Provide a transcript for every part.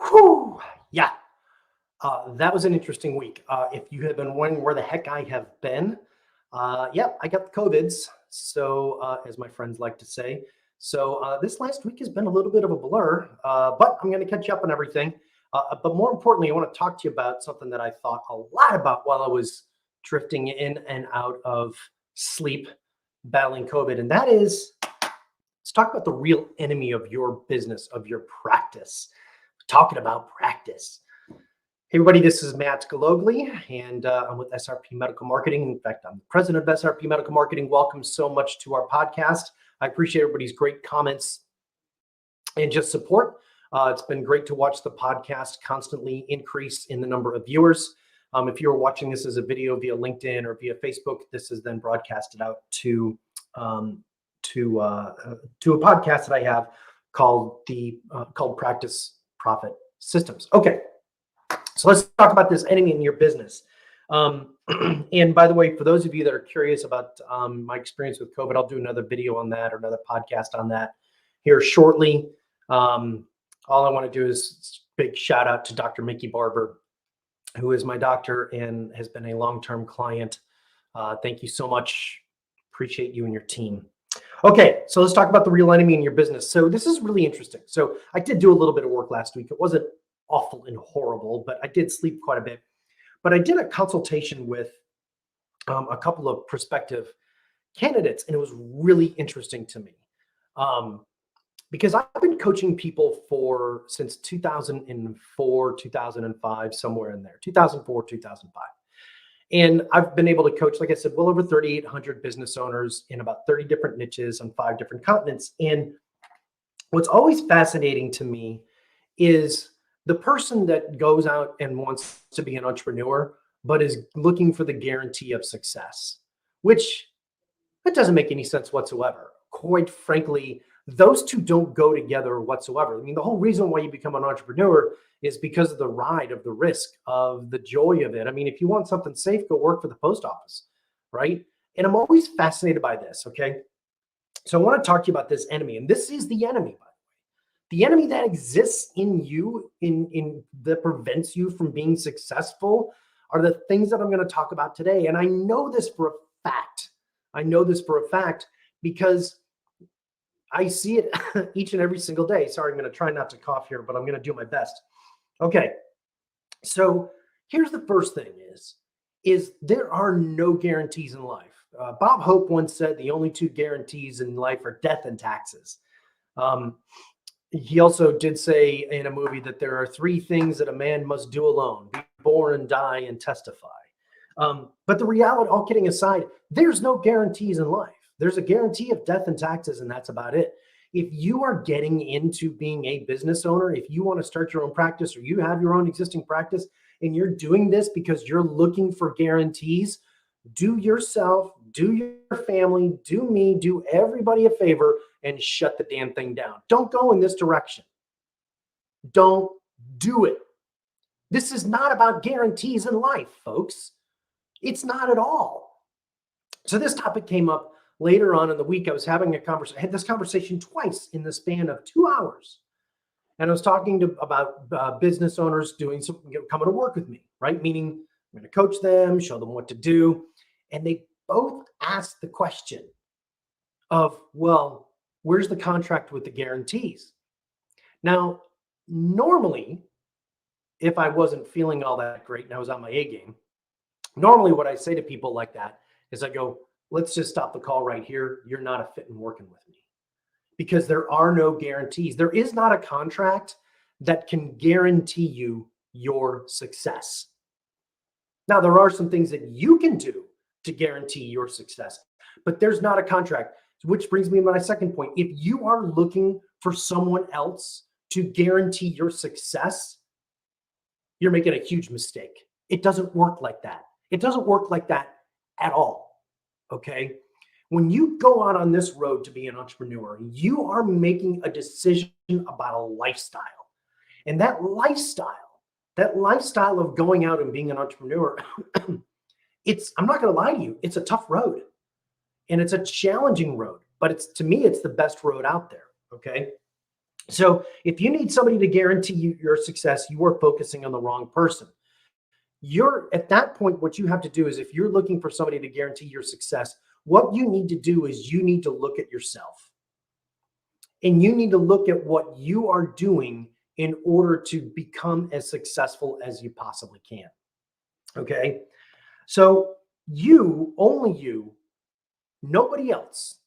Whew, yeah, that was an interesting week. If you have been wondering where the heck I have been, yep, I got the COVIDs. So, as my friends like to say. So, this last week has been a little bit of a blur, but I'm going to catch you up on everything. But more importantly, I want to talk to you about something that I thought a lot about while I was drifting in and out of sleep battling COVID. And that is, let's talk about the real enemy of your business, of your practice. Talking about practice. Hey everybody, this is Matt Galogli, and I'm with SRP Medical Marketing. In fact, I'm the president of SRP Medical Marketing. Welcome so much to our podcast. I appreciate everybody's great comments and just support. It's been great to watch the podcast constantly increase in the number of viewers. If you're watching this as a video via LinkedIn or via Facebook, this is then broadcasted out to a podcast that I have called Practice Profit Systems. Okay. So let's talk about this enemy in your business. And by the way, for those of you that are curious about my experience with COVID, I'll do another video on that or another podcast on that here shortly. All I want to do is big shout out to Dr. Mickey Barber, who is my doctor and has been a long-term client. Thank you so much. Appreciate you and your team. Okay, so let's talk about the real enemy in your business. So this is really interesting. So I did do a little bit of work last week. It wasn't awful and horrible, but I did sleep quite a bit. But I did a consultation with a couple of prospective candidates, and it was really interesting to me because I've been coaching people since 2004, 2005, somewhere in there, 2004, 2005. And I've been able to coach, like I said, well over 3,800 business owners in about 30 different niches on 5 different continents. And what's always fascinating to me is the person that goes out and wants to be an entrepreneur, but is looking for the guarantee of success, which that doesn't make any sense whatsoever. Quite frankly, those two don't go together whatsoever. I mean, the whole reason why you become an entrepreneur is because of the ride, of the risk, of the joy of it. I mean, if you want something safe, go work for the post office, right? And I'm always fascinated by this, okay? So I want to talk to you about this enemy, and this is the enemy, by the enemy that exists in you, in that prevents you from being successful, are the things that I'm going to talk about today. And I know this for a fact. I know this for a fact because I see it each and every single day. Sorry, I'm going to try not to cough here, but I'm going to do my best. Okay. So here's the first thing is there are no guarantees in life. Bob Hope once said the only 2 guarantees in life are death and taxes. He also did say in a movie that there are 3 things that a man must do alone: be born and die and testify. But the reality, all kidding aside, there's no guarantees in life. There's a guarantee of death and taxes, and that's about it. If you are getting into being a business owner, if you want to start your own practice or you have your own existing practice and you're doing this because you're looking for guarantees, do yourself, do your family, do me, do everybody a favor and shut the damn thing down. Don't go in this direction. Don't do it. This is not about guarantees in life, folks. It's not at all. So this topic came up later on in the week. I was having a conversation. I had this conversation twice in the span of 2 hours. And I was talking about business owners doing coming to work with me, right? Meaning I'm going to coach them, show them what to do. And they both asked the question of, well, where's the contract with the guarantees? Now, normally, if I wasn't feeling all that great and I was on my A game, normally what I say to people like that is I go, let's just stop the call right here. You're not a fit in working with me, because there are no guarantees. There is not a contract that can guarantee you your success. Now, there are some things that you can do to guarantee your success, but there's not a contract, which brings me to my second point. If you are looking for someone else to guarantee your success, you're making a huge mistake. It doesn't work like that. It doesn't work like that at all. Okay. When you go out on this road to be an entrepreneur, you are making a decision about a lifestyle. And that lifestyle of going out and being an entrepreneur, I'm not going to lie to you, it's a tough road and it's a challenging road, but to me, it's the best road out there. Okay. So if you need somebody to guarantee you your success, you are focusing on the wrong person. You're at that point, what you have to do is if you're looking for somebody to guarantee your success, what you need to do is you need to look at yourself and you need to look at what you are doing in order to become as successful as you possibly can. Okay. So you, only you, nobody else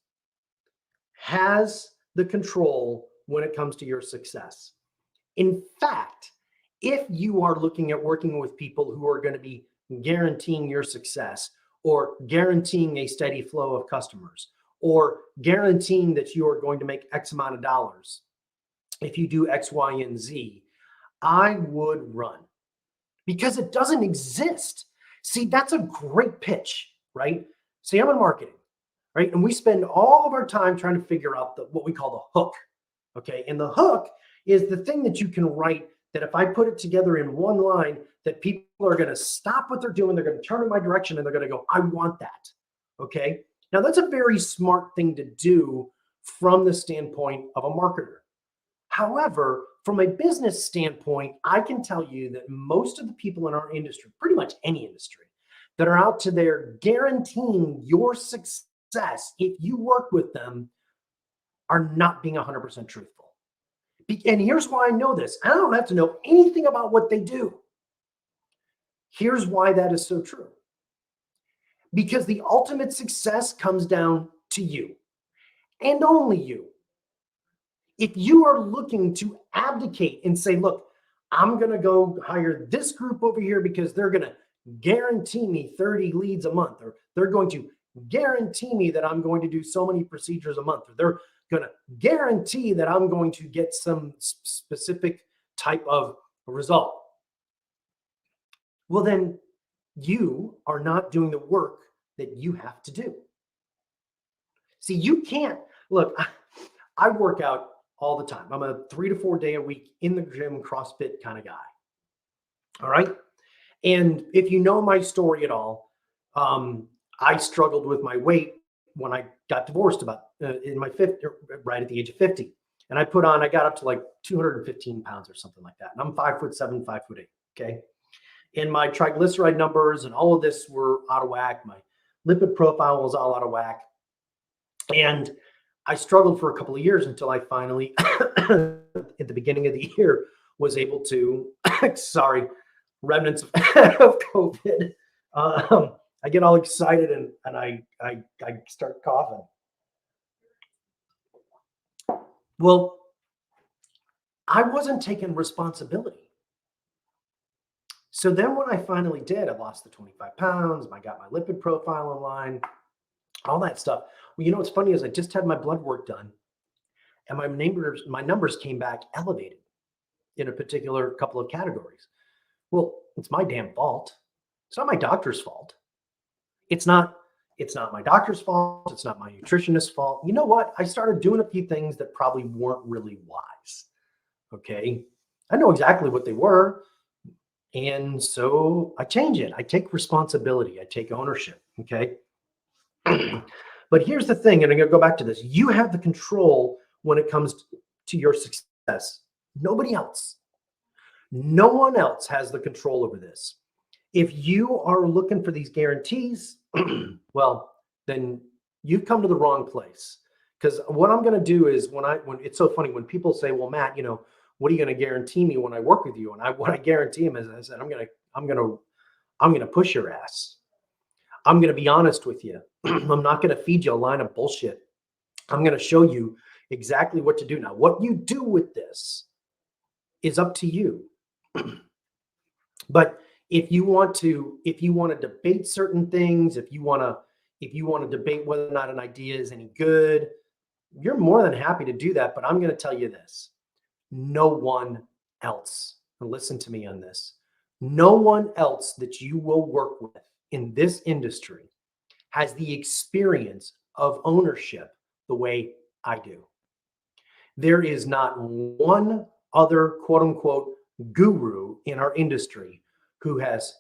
has the control when it comes to your success. In fact, if you are looking at working with people who are going to be guaranteeing your success or guaranteeing a steady flow of customers or guaranteeing that you are going to make X amount of dollars, if you do X, Y, and Z, I would run because it doesn't exist. See, that's a great pitch, right? See, I'm in marketing, right? And we spend all of our time trying to figure out what we call the hook. Okay. And the hook is the thing that you can write that if I put it together in one line, that people are going to stop what they're doing. They're going to turn in my direction and they're going to go, I want that. Okay. Now that's a very smart thing to do from the standpoint of a marketer. However, from a business standpoint, I can tell you that most of the people in our industry, pretty much any industry, that are out to there guaranteeing your success if you work with them are not being 100% truthful. And here's why I know this. I don't have to know anything about what they do. Here's why that is so true. Because the ultimate success comes down to you and only you. If you are looking to abdicate and say, look, I'm going to go hire this group over here because they're going to guarantee me 30 leads a month, or they're going to guarantee me that I'm going to do so many procedures a month, or they're going to guarantee that I'm going to get some specific type of result. Well, then you are not doing the work that you have to do. See, you can't look, I work out all the time. I'm a 3 to 4 day a week in the gym, CrossFit kind of guy. All right. And if you know my story at all, I struggled with my weight when I got divorced about in my 50, right at the age of 50. And I got up to like 215 pounds or something like that. And I'm 5'7", 5'8". Okay. And my triglyceride numbers and all of this were out of whack. My lipid profile was all out of whack. And I struggled for a couple of years until I finally, at the beginning of the year, was able to, remnants of COVID. I get all excited and I start coughing. Well, I wasn't taking responsibility. So then when I finally did, I lost the 25 pounds. I got my lipid profile in line, all that stuff. Well, you know what's funny is I just had my blood work done and my numbers came back elevated in a particular couple of categories. Well, it's my damn fault. It's not my doctor's fault. It's not my doctor's fault. It's not my nutritionist's fault. You know what? I started doing a few things that probably weren't really wise. Okay. I know exactly what they were. And so I change it. I take responsibility. I take ownership. Okay. But here's the thing, and I'm going to go back to this. You have the control when it comes to your success. Nobody else. No one else has the control over this. If you are looking for these guarantees, well, then you've come to the wrong place. Because what I'm going to do is when it's so funny when people say, well, Matt, what are you going to guarantee me when I work with you? And what I guarantee them is I said, I'm going to push your ass. I'm going to be honest with you. I'm not going to feed you a line of bullshit. I'm going to show you exactly what to do. Now, what you do with this is up to you. But if you want to debate certain things, if you want to debate whether or not an idea is any good, you're more than happy to do that. But I'm going to tell you this. No one else, and listen to me on this, no one else that you will work with in this industry has the experience of ownership the way I do. There is not one other quote unquote guru in our industry who has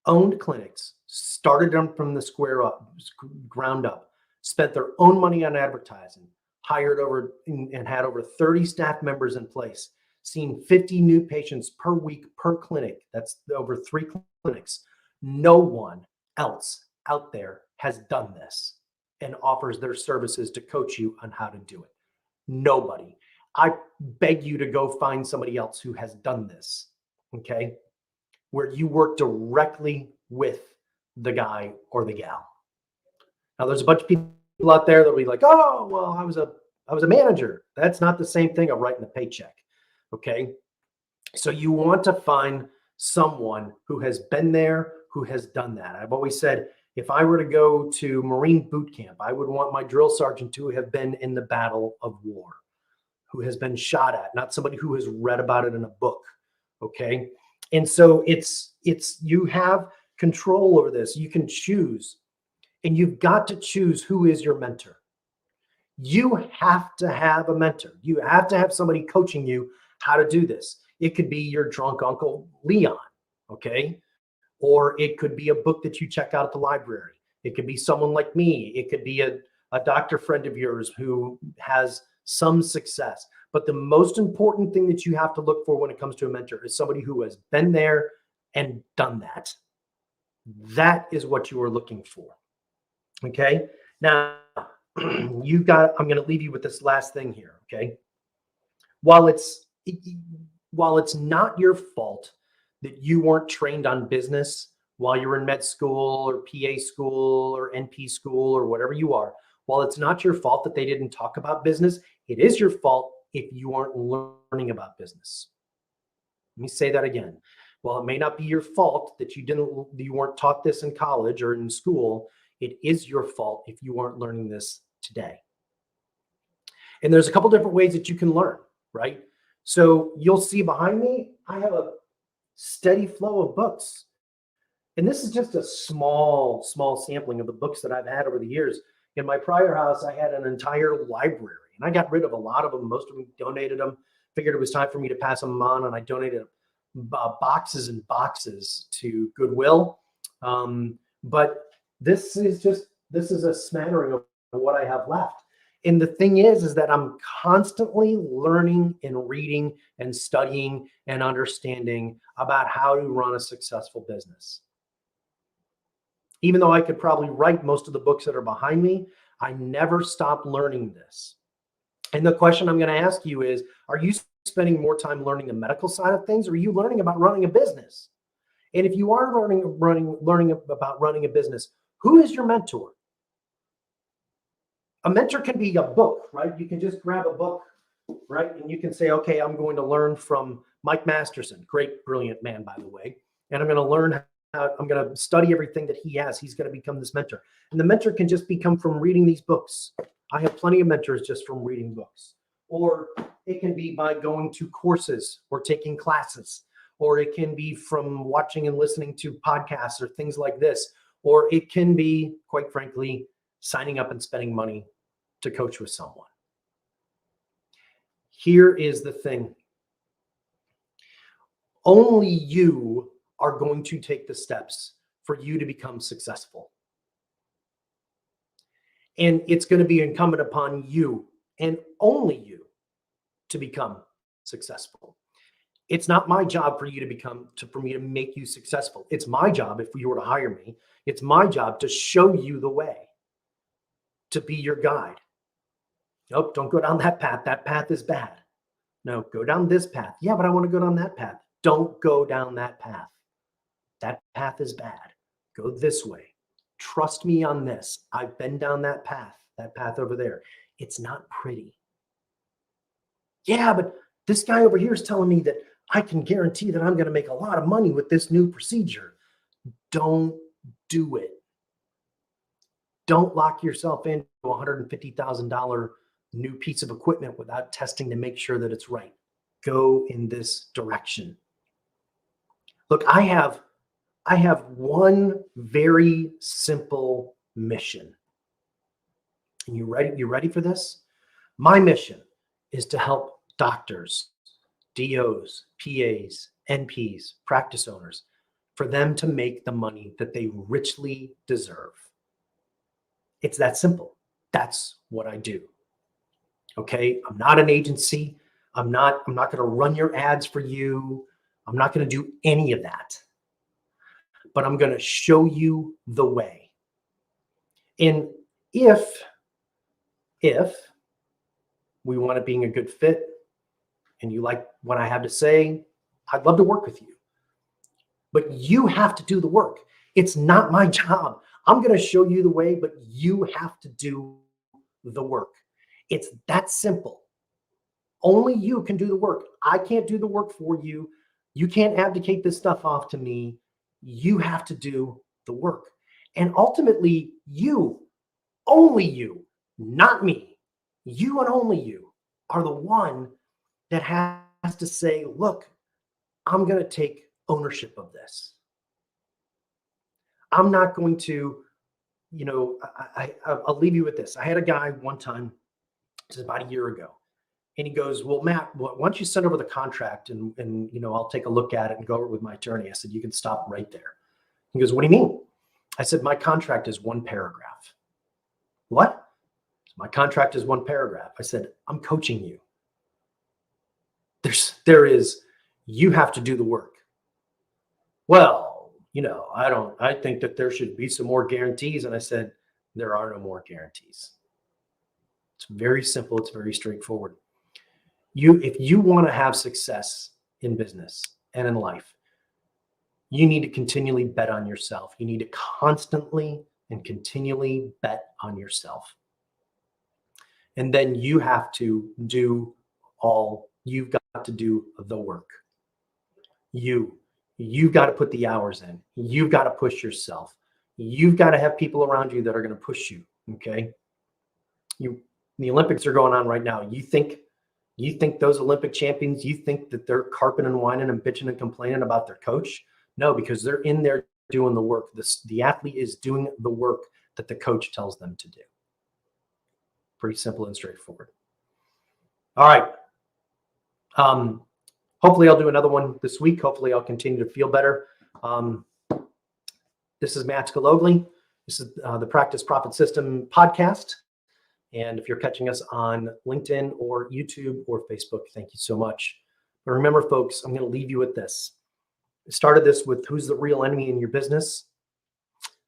owned clinics, started them from the ground up, spent their own money on advertising, hired over and had over 30 staff members in place, seen 50 new patients per week per clinic. That's over 3 clinics. No one else out there has done this and offers their services to coach you on how to do it. Nobody. I beg you to go find somebody else who has done this, okay? Where you work directly with the guy or the gal. Now, there's a bunch of people out there that'll be like, oh, well, I was a manager. That's not the same thing of writing a paycheck, okay? So you want to find someone who has been there, who has done that. I've always said, if I were to go to Marine boot camp, I would want my drill sergeant to have been in the battle of war, who has been shot at, not somebody who has read about it in a book, okay? And so it's you have control over this. You can choose, and you've got to choose who is your mentor. You have to have a mentor. You have to have somebody coaching you how to do this. It could be your drunk uncle Leon, okay? Or it could be a book that you check out at the library. It could be someone like me. It could be a doctor friend of yours who has some success. But the most important thing that you have to look for when it comes to a mentor is somebody who has been there and done that. That is what you are looking for. Okay. Now, I'm going to leave you with this last thing here. Okay. While it's not your fault that you weren't trained on business while you were in med school or PA school or NP school or whatever you are, while it's not your fault that they didn't talk about business, it is your fault if you aren't learning about business. Let me say that again. While it may not be your fault that you weren't taught this in college or in school, it is your fault if you aren't learning this today. And there's a couple different ways that you can learn, right? So you'll see behind me, I have a steady flow of books. And this is just a small sampling of the books that I've had over the years. In my prior house, I had an entire library, and I got rid of a lot of them. Most of them, donated them. Figured it was time for me to pass them on, and I donated boxes and boxes to Goodwill. But this is a smattering of what I have left. And the thing is that I'm constantly learning and reading and studying and understanding about how to run a successful business. Even though I could probably write most of the books that are behind me, I never stop learning this. And the question I'm going to ask you is, are you spending more time learning the medical side of things, or are you learning about running a business? And if you are learning about running a business, who is your mentor? A mentor can be a book, right? You can just grab a book, right? And you can say, okay, I'm going to learn from Mike Masterson, great, brilliant man, by the way. And I'm going to study everything that he has. He's going to become this mentor. And the mentor can just become from reading these books. I have plenty of mentors just from reading books. Or it can be by going to courses or taking classes. Or it can be from watching and listening to podcasts or things like this. Or it can be, quite frankly, signing up and spending money to coach with someone. Here is the thing. Only you are going to take the steps for you to become successful. And it's going to be incumbent upon you and only you to become successful. It's not my job for me to make you successful. It's my job, if you were to hire me, it's my job to show you the way, to be your guide. Nope, don't go down that path. That path is bad. No, go down this path. Yeah, but I want to go down that path. Don't go down that path. That path is bad. Go this way. Trust me on this. I've been down that path over there. It's not pretty. Yeah, but this guy over here is telling me that I can guarantee that I'm going to make a lot of money with this new procedure. Don't do it. Don't lock yourself into a $150,000 new piece of equipment without testing to make sure that it's right. Go in this direction. Look, I have one very simple mission. And you ready for this? My mission is to help doctors, DOs, PAs, NPs, practice owners, for them to make the money that they richly deserve. It's that simple. That's what I do. Okay. I'm not an agency. I'm not going to run your ads for you. I'm not going to do any of that, but I'm going to show you the way. And if we want it being a good fit and you like what I have to say, I'd love to work with you. But you have to do the work. It's not my job. I'm going to show you the way, but you have to do the work. It's that simple. Only you can do the work. I can't do the work for you. You can't abdicate this stuff off to me. You have to do the work. And ultimately, you, only you, not me, you and only you are the one that has to say, look, I'm going to take ownership of this. I'm not going to, I'll leave you with this. I had a guy one time, this is about a year ago, and he goes, well, Matt, why don't you send over the contract and I'll take a look at it and go over it with my attorney. I said, you can stop right there. He goes, what do you mean? I said, my contract is one paragraph. What? My contract is one paragraph. I said, I'm coaching you. You have to do the work. Well, I think that there should be some more guarantees. And I said, there are no more guarantees. It's very simple. It's very straightforward. If you want to have success in business and in life, you need to continually bet on yourself. You need to constantly and continually bet on yourself. And then you have to do you've got to do the work. You've got to put the hours in. You've got to push yourself. You've got to have people around you that are going to push you. Okay. The Olympics are going on right now. You think those Olympic champions, you think that they're carping and whining and bitching and complaining about their coach? No, because they're in there doing the work. The athlete is doing the work that the coach tells them to do. Pretty simple and straightforward. All right. Hopefully I'll do another one this week. Hopefully I'll continue to feel better. This is Matt Scalogli. This is the Practice Profit System podcast. And if you're catching us on LinkedIn or YouTube or Facebook, thank you so much. But remember, folks, I'm going to leave you with this. I started this with who's the real enemy in your business?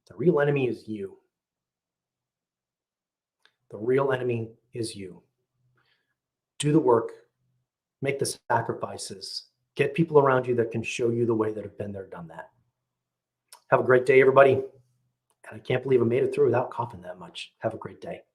The real enemy is you. The real enemy is you. Do the work. Make the sacrifices. Get people around you that can show you the way, that have been there, done that. Have a great day, everybody. And I can't believe I made it through without coughing that much. Have a great day. Thanks.